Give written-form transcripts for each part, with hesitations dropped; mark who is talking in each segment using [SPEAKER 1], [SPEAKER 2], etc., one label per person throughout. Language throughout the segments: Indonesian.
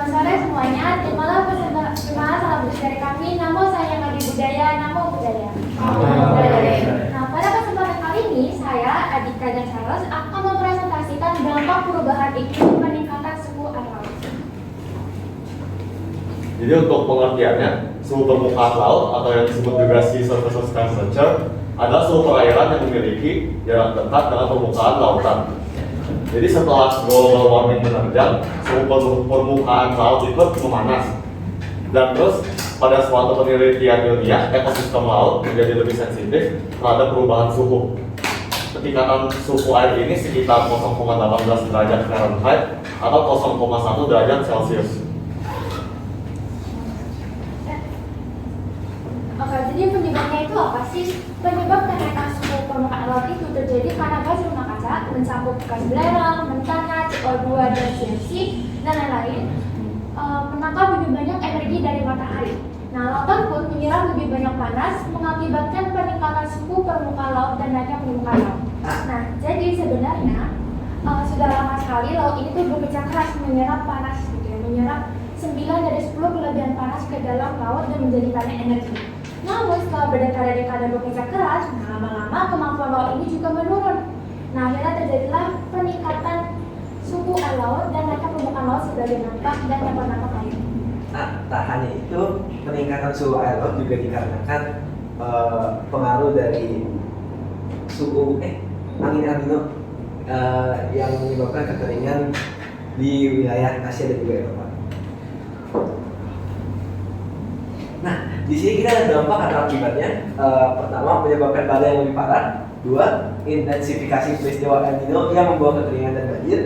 [SPEAKER 1] Selamat sore semuanya. Terimalah salam bersih dari kami. Namo saya Ngabdi Budaya, Namo Budaya. Nah, pada kesempatan kali ini saya, Adika dan Charles akan mempresentasikan dampak perubahan iklim peningkatan suhu air laut.
[SPEAKER 2] Jadi untuk pengertiannya, suhu permukaan laut atau yang disebut juga sea surface temperature adalah suhu perairan yang memiliki jarak dekat dengan permukaan lautan. Jadi setelah global warming menerjang, suhu permukaan laut itu memanas. Dan terus pada suatu penelitian ilmiah, ekosistem laut menjadi lebih sensitif terhadap perubahan suhu. Ketingkatan suhu air ini sekitar 0,18 derajat Fahrenheit atau 0,1 derajat Celcius.
[SPEAKER 1] Oke, jadi penyebabnya itu apa sih? Penyebab kenaikan suhu permukaan laut itu terjadi karena gas rumah kaca mencakup gas belerang, metana, CO2, dan CFC, dan lain-lain menangkap lebih banyak energi dari matahari. Nah, lautan pun menyerap lebih banyak panas, mengakibatkan peningkatan suhu permukaan laut dan naiknya permukaan laut. Nah, jadi sebenarnya sudah lama sekali laut ini tuh bekerja keras menyerap panas, gitu ya, menyerap 9 dari 10 kelebihan panas ke dalam laut dan menjadikannya energi. Namun setelah berdekade-dekade bekerja keras, lama-lama kemampuan laut ini juga menurun. Nah, akhirnya terjadilah peningkatan suhu air laut dan naiknya permukaan laut sebagai dampak dan dampak lain.
[SPEAKER 3] Nah, tak hanya itu, peningkatan suhu air laut juga dikarenakan pengaruh dari suhu angin El Nino yang menyebabkan kekeringan di wilayah Asia dan juga Eropa. Nah, di sini kita ada dampak atau akibatnya. Pertama, menyebabkan badai yang lebih parah. 2, intensifikasi peristiwa El Nino yang membawa kekeringan dan banjir.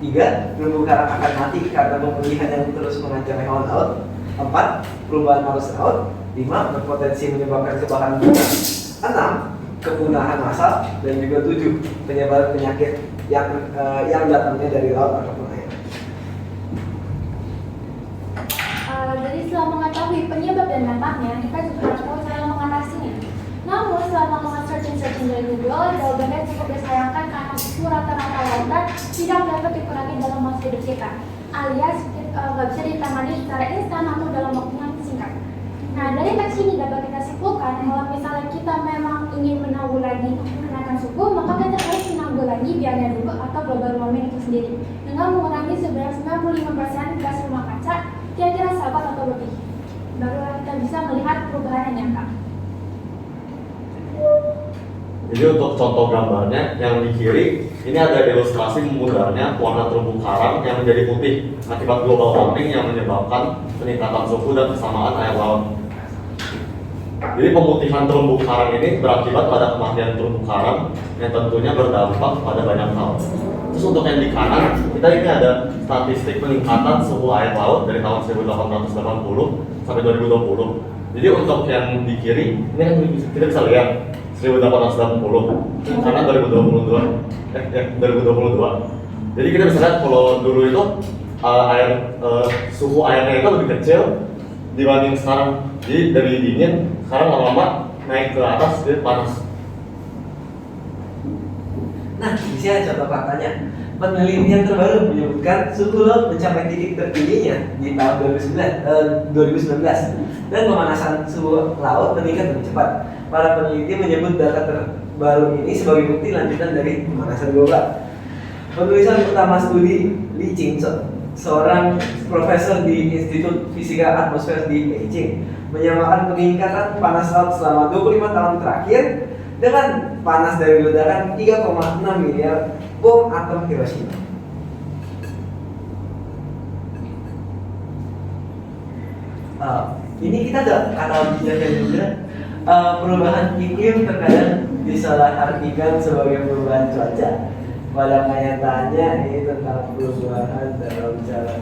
[SPEAKER 3] 3, terumbu karang akan mati karena pemulihan yang terus mengancam hewan laut. 4, perubahan arus laut. 5, berpotensi menyebabkan kebakaran hutan. 6, kepunahan massal. Dan juga 7, penyebaran penyakit yang datangnya dari laut ataupun air.
[SPEAKER 1] Jadi setelah mengetahui penyebab dan dampaknya, kita juga harus tahu cara mengatasinya. Namun setelah melakukan searching dari Google, jawabannya cukup disayangkan karena suhu rata-rata lautan tidak dapat dikurangi dalam masa hidup kita, alias nggak bisa ditangani secara instan atau dalam waktu yang singkat. Nah, dari teks ini dapat kita simpulkan kalau misalnya kita memang ingin menanggulangi kenaikan suhu, maka kita harus menanggulangi biangnya dulu atau global warming itu sendiri dengan mengurangi sebanyak 95% gas rumah kaca kira-kira sahabat atau lebih. Barulah kita bisa melihat perubahan yang nyata.
[SPEAKER 2] Jadi untuk contoh gambarnya yang di kiri, ini ada ilustrasi memudarnya warna terumbu karang yang menjadi putih akibat global warming yang menyebabkan peningkatan suhu dan kesamaan air laut. Jadi pemutihan terumbu karang ini berakibat pada kematian terumbu karang yang tentunya berdampak pada banyak hal. Terus untuk yang di kanan, kita ini ada statistik peningkatan suhu air laut dari tahun 1880 sampai 2020. Jadi untuk yang di kiri, ini kan kita bisa lihat 1880 karena 2022. Jadi kita bisa lihat kalau dulu itu suhu airnya itu lebih kecil dibanding sekarang. Jadi dari dingin, sekarang lama-lama naik ke atas jadi panas.
[SPEAKER 3] Nah, di sini ada contoh faktanya. Penelitian terbaru menyebutkan suhu laut mencapai titik tertingginya di tahun 2019 dan pemanasan suhu laut meningkat lebih cepat. Para peneliti menyebut data terbaru ini sebagai bukti lanjutan dari pemanasan global. Penulisan utama studi Li Qingzhen, seorang profesor di Institut Fisika Atmosfer di Beijing, menyamakan peningkatan panas laut selama 25 tahun terakhir dengan panas dari ledakan 3,6 miliar bom atom Hiroshima. Ini kita ada analoginya juga. Perubahan iklim terkadang disalahartikan sebagai perubahan cuaca. Pada kenyataannya ini tentang perubahan dalam cara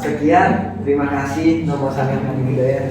[SPEAKER 3] sekian, terima kasih. Nama saya Ngabdi Budaya.